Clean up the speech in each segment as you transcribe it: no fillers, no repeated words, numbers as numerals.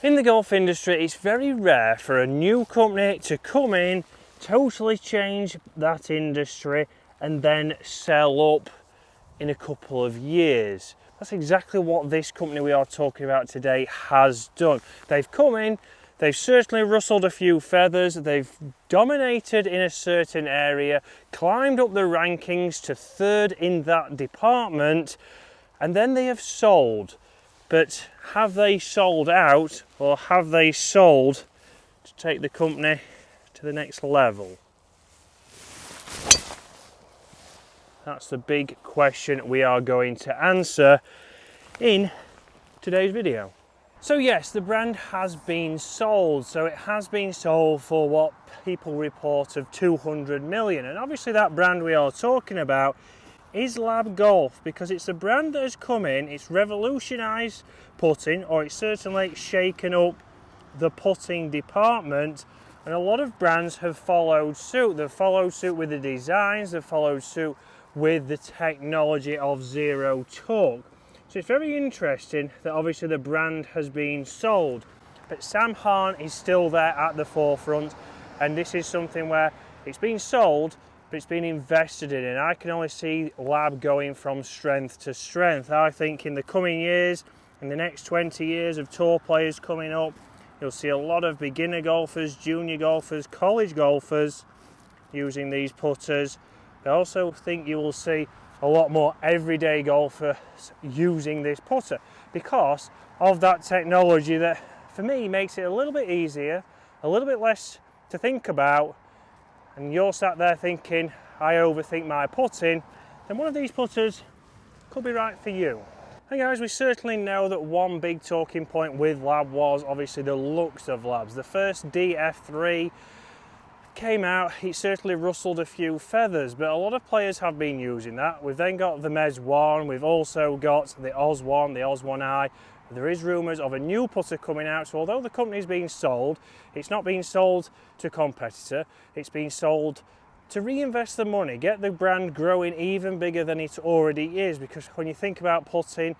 In the golf industry, it's very rare for a new company to come in, totally change that industry and then sell up in a couple of years. That's exactly what this company we are talking about today has done. They've come in, they've certainly rustled a few feathers, they've dominated in a certain area, climbed up the rankings to third in that department, and then they have sold. But have they sold out, or have they sold to take the company to the next level? That's the big question we are going to answer in today's video. So yes, the brand has been sold. So it has been sold for what people report of 200 million. And obviously that brand we are talking about is L.A.B Golf, because it's a brand that has come in, it's revolutionized putting, or it's certainly shaken up the putting department, and a lot of brands have followed suit. They've followed suit with the designs, they've followed suit with the technology of zero torque. So it's very interesting that obviously the brand has been sold, but Sam Hahn is still there at the forefront, and this is something where it's been sold but it's been invested in, and I can only see L.A.B going from strength to strength. I think in the coming years, in the next 20 years of tour players coming up, you'll see a lot of beginner golfers, junior golfers, college golfers using these putters. I also think you will see a lot more everyday golfers using this putter because of that technology that, for me, makes it a little bit easier, a little bit less to think about, and you're sat there thinking, I overthink my putting, then one of these putters could be right for you. Hey guys, we certainly know that one big talking point with L.A.B was obviously the looks of L.A.Bs. The first DF3 came out, it certainly rustled a few feathers, but a lot of players have been using that. We've then got the Mez 1, we've also got the Oz 1, the Oz 1i. There is rumours of a new putter coming out, so although the company's being sold, it's not being sold to a competitor, it's being sold to reinvest the money, get the brand growing even bigger than it already is, because when you think about putting,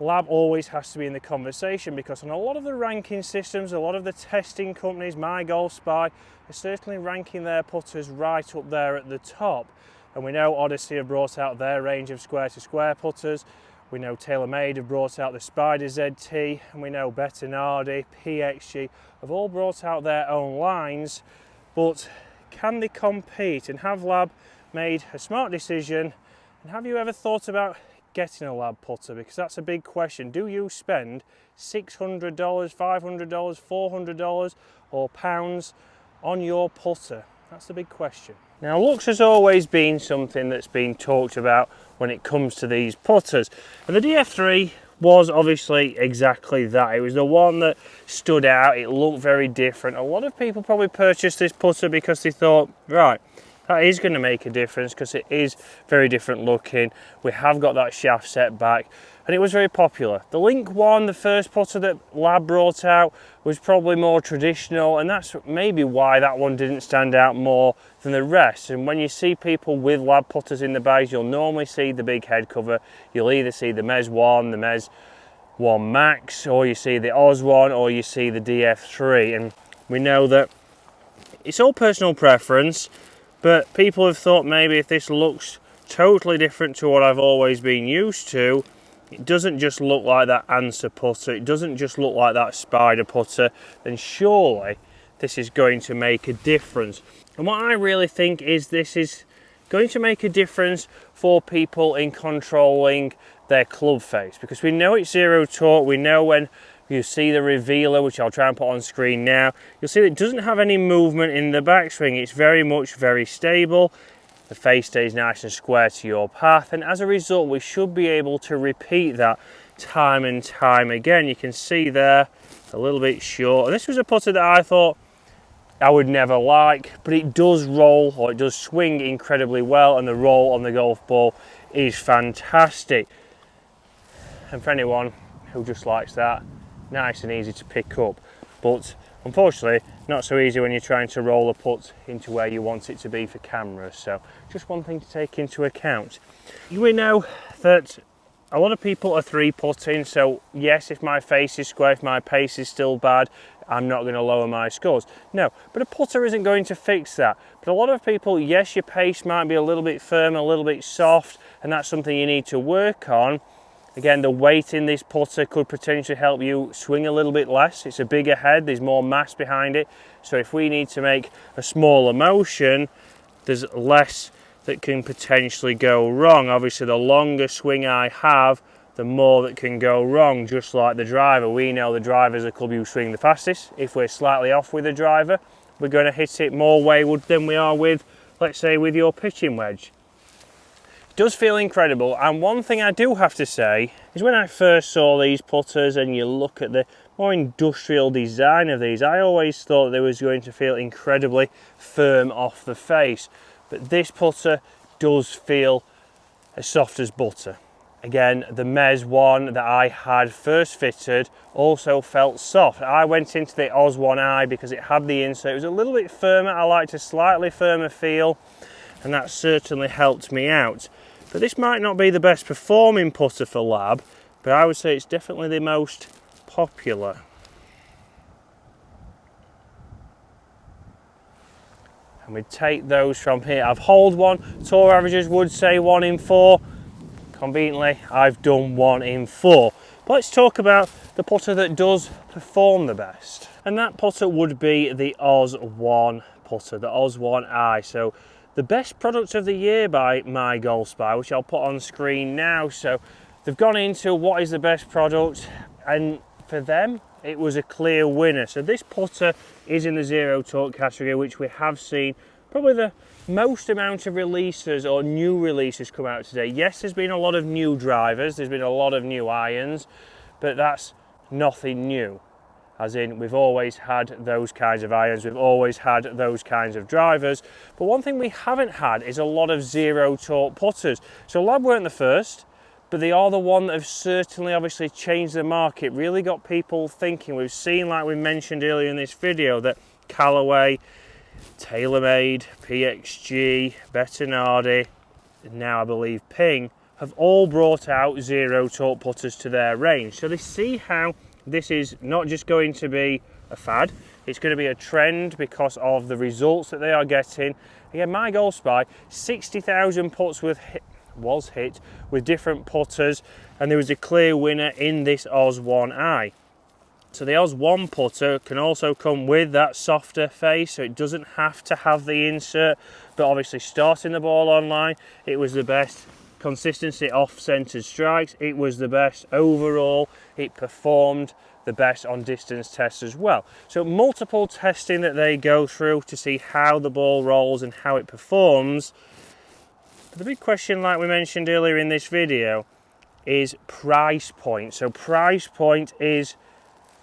L.A.B always has to be in the conversation, because on a lot of the ranking systems, a lot of the testing companies, MyGolfSpy, are certainly ranking their putters right up there at the top. And we know Odyssey have brought out their range of square-to-square putters. We know TaylorMade have brought out the Spider ZT, and we know Bettinardi, PXG have all brought out their own lines, but can they compete? And have L.A.B made a smart decision? And have you ever thought about getting a L.A.B putter? Because that's a big question. Do you spend $600, $500, $400 or pounds on your putter? That's the big question. Now, looks has always been something that's been talked about when it comes to these putters, and the DF3 was obviously exactly that. It was the one that stood out, it looked very different. A lot of people probably purchased this putter because they thought, right, that is going to make a difference because it is very different looking. We have got that shaft set back, and it was very popular. The Link 1, the first putter that L.A.B brought out, was probably more traditional, and that's maybe why that one didn't stand out more than the rest. And when you see people with L.A.B putters in the bags, you'll normally see the big head cover. You'll either see the Mez 1, the Mez 1 Max, or you see the Oz 1, or you see the DF3. And we know that it's all personal preference, but people have thought maybe if this looks totally different to what I've always been used to, it doesn't just look like that answer putter, it doesn't just look like that spider putter, then surely this is going to make a difference. And what I really think is this is going to make a difference for people in controlling their club face, because we know it's zero torque. We know when you see the revealer, which I'll try and put on screen now, you'll see that it doesn't have any movement in the backswing. It's very stable. The face stays nice and square to your path, and as a result we should be able to repeat that time and time again. You can see there a little bit short, and this was a putter that I thought I would never like, but it does roll, or it does swing incredibly well, and the roll on the golf ball is fantastic. And for anyone who just likes that, nice and easy to pick up, but unfortunately not so easy when you're trying to roll a putt into where you want it to be for cameras. So just one thing to take into account. We know that A lot of people are 3-putting, so yes, if my face is square, if my pace is still bad, I'm not going to lower my scores. No, but a putter isn't going to fix that. But a lot of people, yes, your pace might be a little bit firm, a little bit soft, and that's something you need to work on. Again, the weight in this putter could potentially help you swing a little bit less. It's a bigger head, there's more mass behind it. So if we need to make a smaller motion, there's less that can potentially go wrong. Obviously, the longer swing I have, the more that can go wrong, just like the driver. We know the driver is the club you swing the fastest. If we're slightly off with the driver, we're going to hit it more wayward than we are with, let's say, with your pitching wedge. It does feel incredible, and one thing I do have to say is when I first saw these putters and you look at the more industrial design of these, I always thought they was going to feel incredibly firm off the face, but this putter does feel as soft as butter. Again, the Mez one that I had first fitted also felt soft. I went into the Oz 1i because it had the insert. It was a little bit firmer. I liked a slightly firmer feel, and that certainly helped me out. But this might not be the best performing putter for L.A.B, but I would say it's definitely the most popular. And we take those from here. I've holed one. Tour averages would say 1 in 4. Conveniently, I've done 1 in 4. But let's talk about the putter that does perform the best. And that putter would be the Oz 1 putter, the Oz 1i. So the best product of the year by My Golf Spy, which I'll put on screen now. So they've gone into what is the best product, and for them, it was a clear winner. So this putter is in the zero torque category, which we have seen probably the most amount of releases or new releases come out today. Yes, there's been a lot of new drivers, there's been a lot of new irons, but that's nothing new. As in, we've always had those kinds of irons, we've always had those kinds of drivers. But one thing we haven't had is a lot of zero torque putters. So L.A.B weren't the first, but they are the one that have certainly obviously changed the market, really got people thinking. We've seen, like we mentioned earlier in this video, that Callaway, TaylorMade, PXG, Bettinardi, and now I believe Ping, have all brought out zero torque putters to their range. So they see how this is not just going to be a fad, it's going to be a trend because of the results that they are getting. Again, My Golf Spy, 60,000 putts was hit with different putters, and there was a clear winner in this Oz 1i. So the Oz 1 putter can also come with that softer face, so it doesn't have to have the insert, but obviously starting the ball online, it was the best. Consistency off-centered strikes, it was the best overall. It performed the best on distance tests as well. So multiple testing that they go through to see how the ball rolls and how it performs. But the big question, like we mentioned earlier in this video, is price point. So price point is,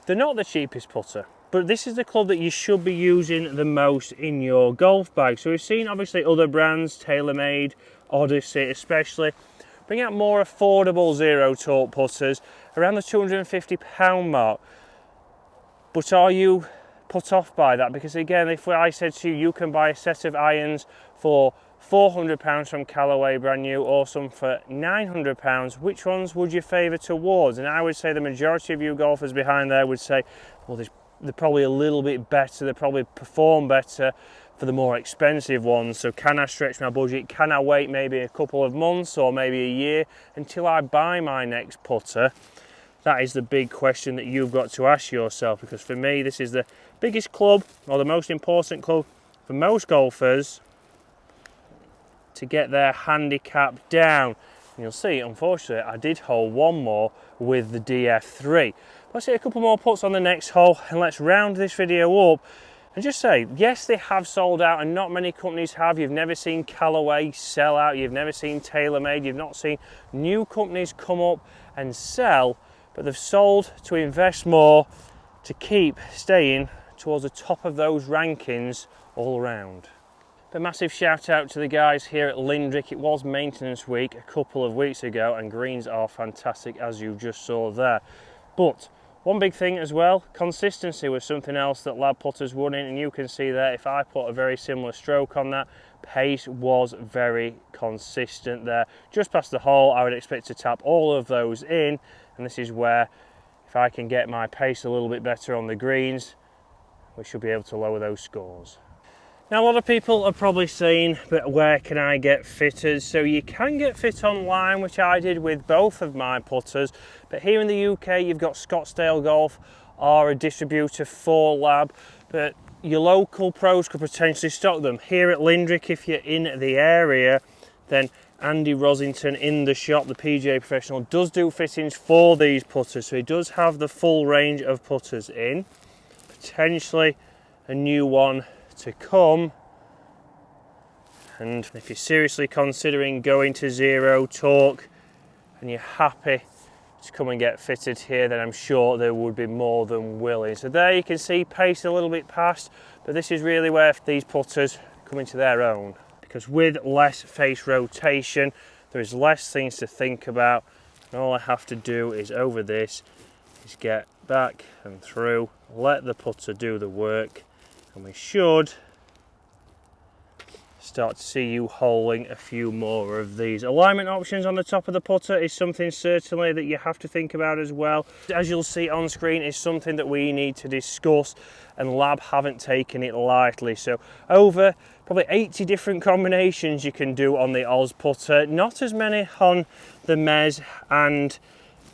they're not the cheapest putter, but this is the club that you should be using the most in your golf bag. So we've seen obviously other brands, TaylorMade, Odyssey especially, bring out more affordable zero torque putters around the £250 mark. But are you put off by that? Because again, if I said to you, you can buy a set of irons for £400 from Callaway brand new, or some for £900, which ones would you favour towards? And I would say the majority of you golfers behind there would say, well, they're probably a little bit better, they probably perform better for the more expensive ones. So can I stretch my budget? Can I wait maybe a couple of months or maybe a year until I buy my next putter? That is the big question that you've got to ask yourself, because for me, this is the biggest club, or the most important club for most golfers to get their handicap down. And you'll see, unfortunately, I did hole one more with the DF3. Let's hit a couple more putts on the next hole, and let's round this video up and just say, yes, they have sold out, and not many companies have. You've never seen Callaway sell out, you've never seen TaylorMade, you've not seen new companies come up and sell, but they've sold to invest more, to keep staying towards the top of those rankings all around. A massive shout out to the guys here at Lindrick. It was maintenance week a couple of weeks ago, and greens are fantastic, as you just saw there. But One big thing as well, consistency was something else that L.A.B putters won in, and you can see there, if I put a very similar stroke on that, pace was very consistent there. Just past the hole, I would expect to tap all of those in, and this is where, if I can get my pace a little bit better on the greens, we should be able to lower those scores. Now, a lot of people are probably saying, but where can I get fitters? So you can get fit online, which I did with both of my putters, but here in the UK you've got Scottsdale Golf or a distributor for L.A.B, but your local pros could potentially stock them. Here at Lindrick, if you're in the area, then Andy Rosington in the shop, the PGA professional, does do fittings for these putters, so he does have the full range of putters in. Potentially a new one to come, and if you're seriously considering going to Zero Talk and you're happy to come and get fitted here, then I'm sure they would be more than willing. So there you can see pace a little bit past, but this is really where these putters come into their own, because with less face rotation there is less things to think about, and all I have to do is over this is get back and through, let the putter do the work, and we should start to see you holing a few more of these. Alignment options on the top of the putter is something certainly that you have to think about as well. As you'll see on screen, is something that we need to discuss, and L.A.B haven't taken it lightly. So over probably 80 different combinations you can do on the Oz putter, not as many on the Mez and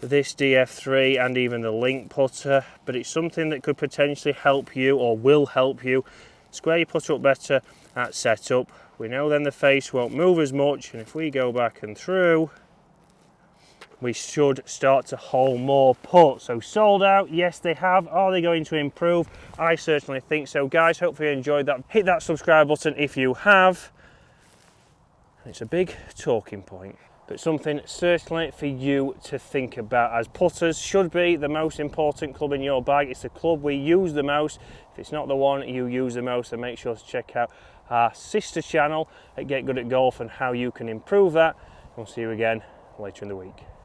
this DF3 and even the Link putter, but it's something that could potentially help you, or will help you, square your putter up better at setup. We know then the face won't move as much, and if we go back and through, we should start to hole more putt. So sold out, yes they have. Are they going to improve? I certainly think so. Guys, hopefully you enjoyed that. Hit that subscribe button if you have. It's a big talking point, but something certainly for you to think about, as putters should be the most important club in your bag. It's the club we use the most. If it's not the one you use the most, then make sure to check out our sister channel at Get Good at Golf and how you can improve that. We'll see you again later in the week.